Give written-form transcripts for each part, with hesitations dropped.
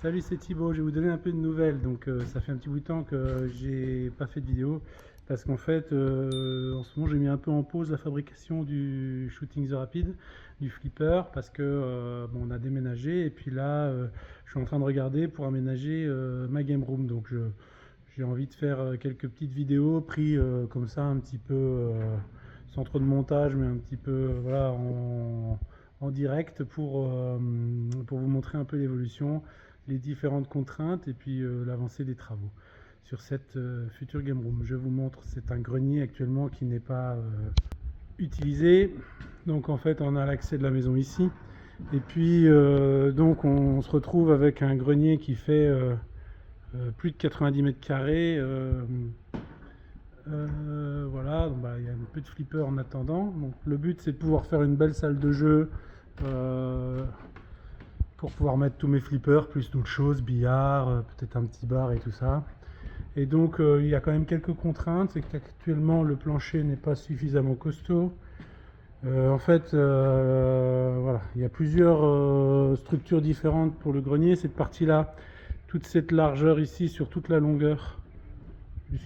Salut, c'est Thibaut, je vais vous donner un peu de nouvelles. Donc ça fait un petit bout de temps que j'ai pas fait de vidéo parce qu'en fait en ce moment j'ai mis un peu en pause la fabrication du Shooting the Rapid, du flipper, parce que bon, on a déménagé et puis là je suis en train de regarder pour aménager ma game room. Donc j'ai envie de faire quelques petites vidéos prises comme ça un petit peu sans trop de montage, mais un petit peu voilà en direct pour vous montrer un peu l'évolution, les différentes contraintes et puis l'avancée des travaux sur cette future game room. Je vous montre, c'est un grenier actuellement qui n'est pas utilisé. Donc en fait on a l'accès de la maison ici et puis donc on se retrouve avec un grenier qui fait plus de 90 mètres carrés. Voilà, donc, il y a un peu de flipper en attendant. Donc, le but c'est de pouvoir faire une belle salle de jeu pour pouvoir mettre tous mes flippers, plus d'autres choses, billard, peut-être un petit bar et tout ça. Et donc il y a quand même quelques contraintes, c'est qu'actuellement le plancher n'est pas suffisamment costaud. En fait, voilà, il y a plusieurs structures différentes pour le grenier. Cette partie-là, toute cette largeur ici sur toute la longueur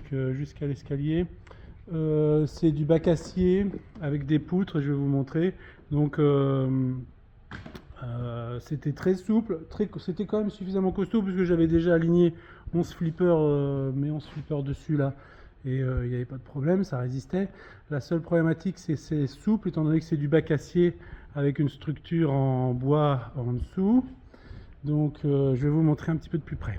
jusqu'à l'escalier, c'est du bac acier avec des poutres, je vais vous montrer. Donc c'était très souple, c'était quand même suffisamment costaud puisque j'avais déjà aligné 11 flippers, mes 11 flippers dessus là, et il n'y avait pas de problème, ça résistait. La seule problématique c'est souple, étant donné que c'est du bac acier avec une structure en bois en dessous. Donc je vais vous montrer un petit peu de plus près.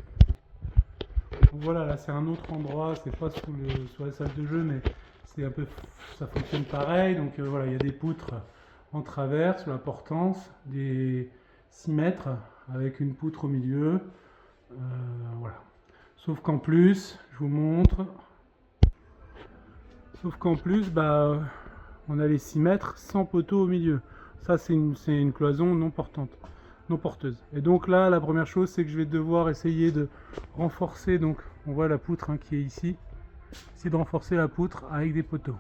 Donc voilà, là c'est un autre endroit, c'est pas sur la salle de jeu, mais c'est un peu, ça fonctionne pareil. Donc voilà, il y a des poutres en travers sur la portance, des 6 mètres avec une poutre au milieu. Voilà. Sauf qu'en plus, je vous montre, sauf qu'en plus, on a les 6 mètres sans poteau au milieu. Ça, c'est une cloison non portante, non porteuse. Et donc là, la première chose, c'est que je vais devoir essayer de renforcer. Donc, on voit la poutre qui est ici. Essayer de renforcer la poutre avec des poteaux.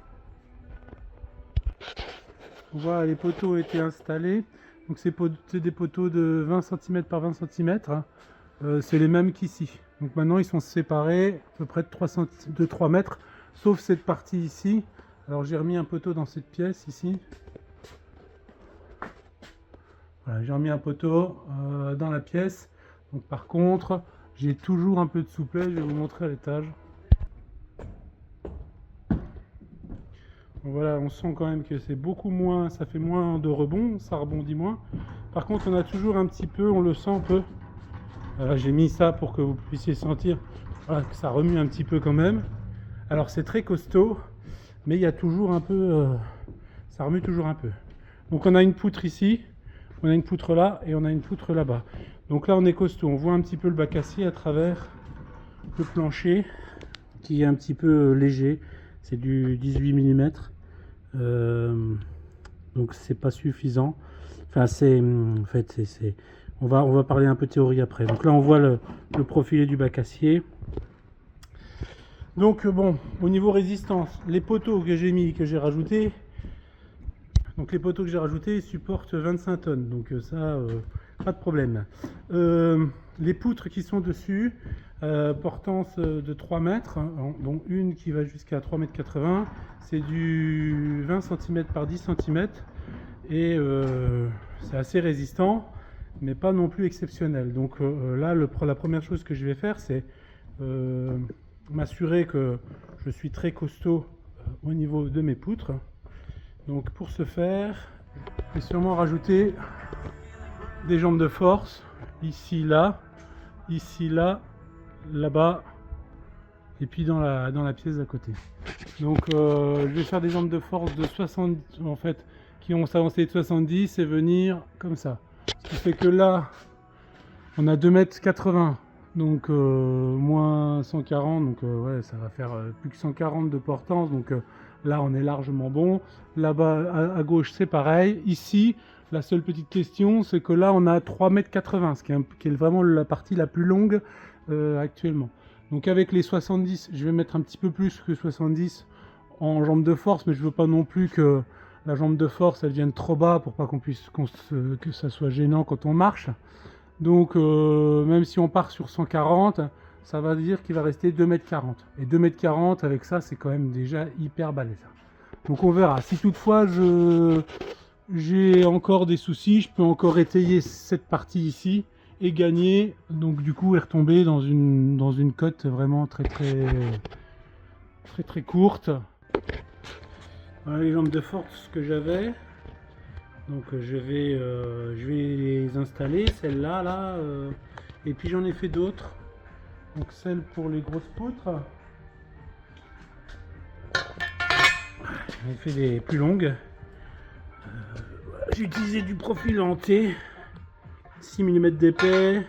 Voilà, les poteaux ont été installés. Donc c'est des poteaux de 20 cm par 20 cm. C'est les mêmes qu'ici. Donc maintenant ils sont séparés à peu près de 3 mètres, sauf cette partie ici. Alors j'ai remis un poteau dans cette pièce ici. Voilà, j'ai remis un poteau dans la pièce. Donc par contre, j'ai toujours un peu de souplesse. Je vais vous montrer à l'étage. Voilà, on sent quand même que c'est beaucoup moins, ça fait moins de rebond, ça rebondit moins. Par contre, on a toujours un petit peu, on le sent un peu. J'ai mis ça pour que vous puissiez sentir, voilà, que ça remue un petit peu quand même. Alors c'est très costaud, mais il y a toujours un peu, ça remue toujours un peu. Donc on a une poutre ici, on a une poutre là et on a une poutre là-bas. Donc là on est costaud, on voit un petit peu le bac acier à travers le plancher qui est un petit peu léger. C'est du 18 mm, donc c'est pas suffisant. Enfin, en fait, on va parler un peu théorie après. Donc là, on voit le profilé du bac acier. Donc bon, au niveau résistance, les poteaux que j'ai mis, que j'ai rajoutés, donc les poteaux que j'ai rajoutés supportent 25 tonnes. Donc ça, pas de problème. Les poutres qui sont dessus, portance de 3 mètres, dont une qui va jusqu'à 3,80 m. C'est du 20 cm par 10 cm et c'est assez résistant, mais pas non plus exceptionnel. Donc là, la première chose que je vais faire, c'est m'assurer que je suis très costaud au niveau de mes poutres. Donc pour ce faire, je vais sûrement rajouter des jambes de force, ici, là, là-bas, et puis dans la pièce d'à côté. Donc je vais faire des jambes de force de 60, en fait, qui vont s'avancer de 70 et venir comme ça. Ce qui fait que là, on a 2,80 m, donc moins 140, donc ouais, ça va faire plus que 140 de portance, donc là on est largement bon. Là-bas à gauche c'est pareil. Ici, la seule petite question, c'est que là on a 3,80 m, ce qui est vraiment la partie la plus longue actuellement. Donc avec les 70, je vais mettre un petit peu plus que 70 en jambe de force, mais je veux pas non plus que la jambe de force elle vienne trop bas pour pas que ça soit gênant quand on marche. Donc même si on part sur 140, ça va dire qu'il va rester 2,40 m. Et 2,40 m avec ça, c'est quand même déjà hyper balèze. Donc on verra. Si toutefois j'ai encore des soucis, je peux encore étayer cette partie ici et gagner. Donc du coup, et retomber dans une cote vraiment très courte. Voilà les jambes de force que j'avais. Donc je vais les installer, celle-là, là, et puis j'en ai fait d'autres. Donc celle pour les grosses poutres. J'en ai fait des plus longues. J'ai utilisé du profil en T, 6 mm d'épais,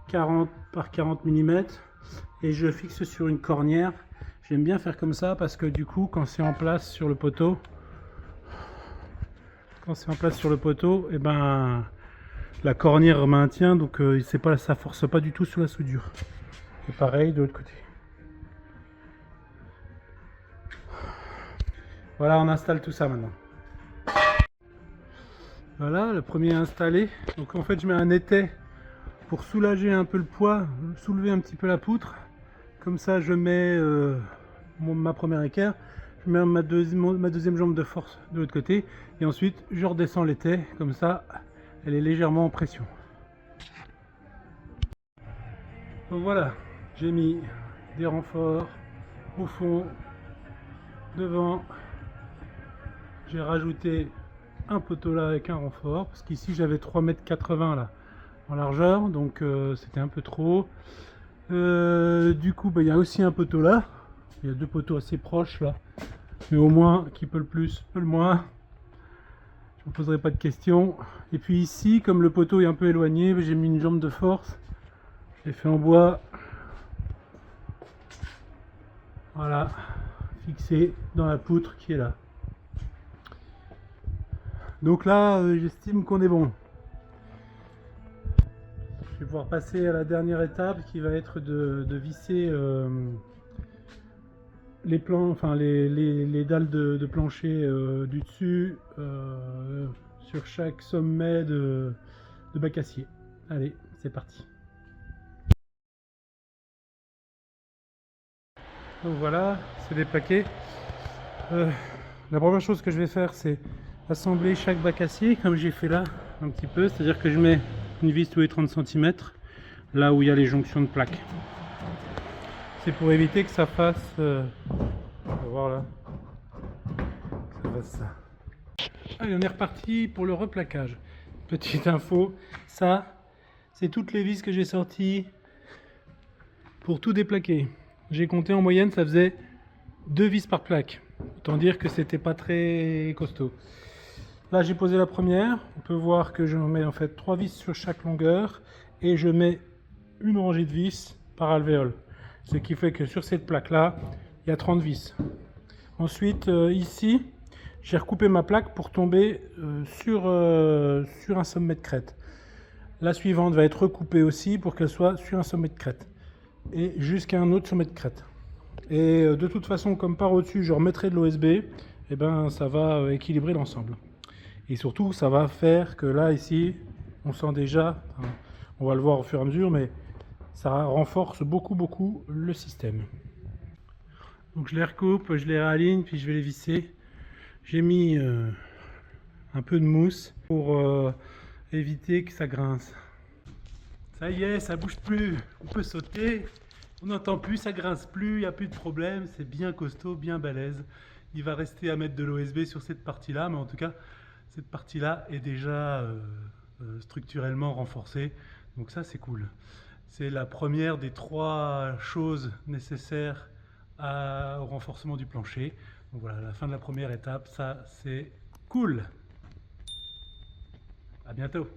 40 par 40 mm, et je fixe sur une cornière. J'aime bien faire comme ça parce que du coup, quand c'est en place sur le poteau, et ben la cornière maintient, donc ça force pas du tout sur la soudure. Et pareil de l'autre côté. Voilà, on installe tout ça maintenant. Voilà, le premier est installé. Donc en fait, je mets un étai pour soulager un peu le poids, soulever un petit peu la poutre. Comme ça, je mets ma première équerre, je mets ma deuxième jambe de force de l'autre côté, et ensuite je redescends l'étai, comme ça elle est légèrement en pression. Donc voilà, j'ai mis des renforts au fond, devant, j'ai rajouté un poteau là avec un renfort, parce qu'ici j'avais 3,80 m là en largeur, donc c'était un peu trop. Du coup, il y a aussi un poteau là. Il y a deux poteaux assez proches là. Mais au moins, qui peut le plus, peut le moins. Je ne me poserai pas de questions. Et puis ici, comme le poteau est un peu éloigné, j'ai mis une jambe de force. Je l'ai fait en bois. Voilà. Fixé dans la poutre qui est là. Donc là, j'estime qu'on est bon. Je vais pouvoir passer à la dernière étape qui va être de visser les plans, enfin les dalles de plancher du dessus sur chaque sommet de bac acier. Allez, c'est parti. Donc voilà, c'est déplaqué. La première chose que je vais faire, c'est assembler chaque bac acier, comme j'ai fait là un petit peu, c'est-à-dire que je mets une vis tous les 30 cm, là où il y a les jonctions de plaques. C'est pour éviter que ça fasse... on va voir là. Que ça fasse ça. Allez, on est reparti pour le replaquage. Petite info, ça, c'est toutes les vis que j'ai sorties pour tout déplaquer. J'ai compté en moyenne, ça faisait 2 vis par plaque. Autant dire que c'était pas très costaud. Là, j'ai posé la première. On peut voir que je mets en fait 3 vis sur chaque longueur et je mets une rangée de vis par alvéole. Ce qui fait que sur cette plaque-là, il y a 30 vis. Ensuite, ici, j'ai recoupé ma plaque pour tomber sur un sommet de crête. La suivante va être recoupée aussi pour qu'elle soit sur un sommet de crête. Et jusqu'à un autre sommet de crête. Et de toute façon, comme par au-dessus, je remettrai de l'OSB, et ben ça va équilibrer l'ensemble. Et surtout, ça va faire que là, ici, on sent déjà, on va le voir au fur et à mesure, mais ça renforce beaucoup le système. Donc je les recoupe, je les réaligne, puis je vais les visser. J'ai mis un peu de mousse pour éviter que ça grince. Ça y est, ça bouge plus, on peut sauter, on n'entend plus, ça grince plus, il n'y a plus de problème, c'est bien costaud, bien balèze. Il va rester à mettre de l'OSB sur cette partie-là, mais en tout cas, cette partie-là est déjà structurellement renforcée, donc ça c'est cool. C'est la première des 3 choses nécessaires au renforcement du plancher. Donc voilà, la fin de la première étape, ça c'est cool. À bientôt.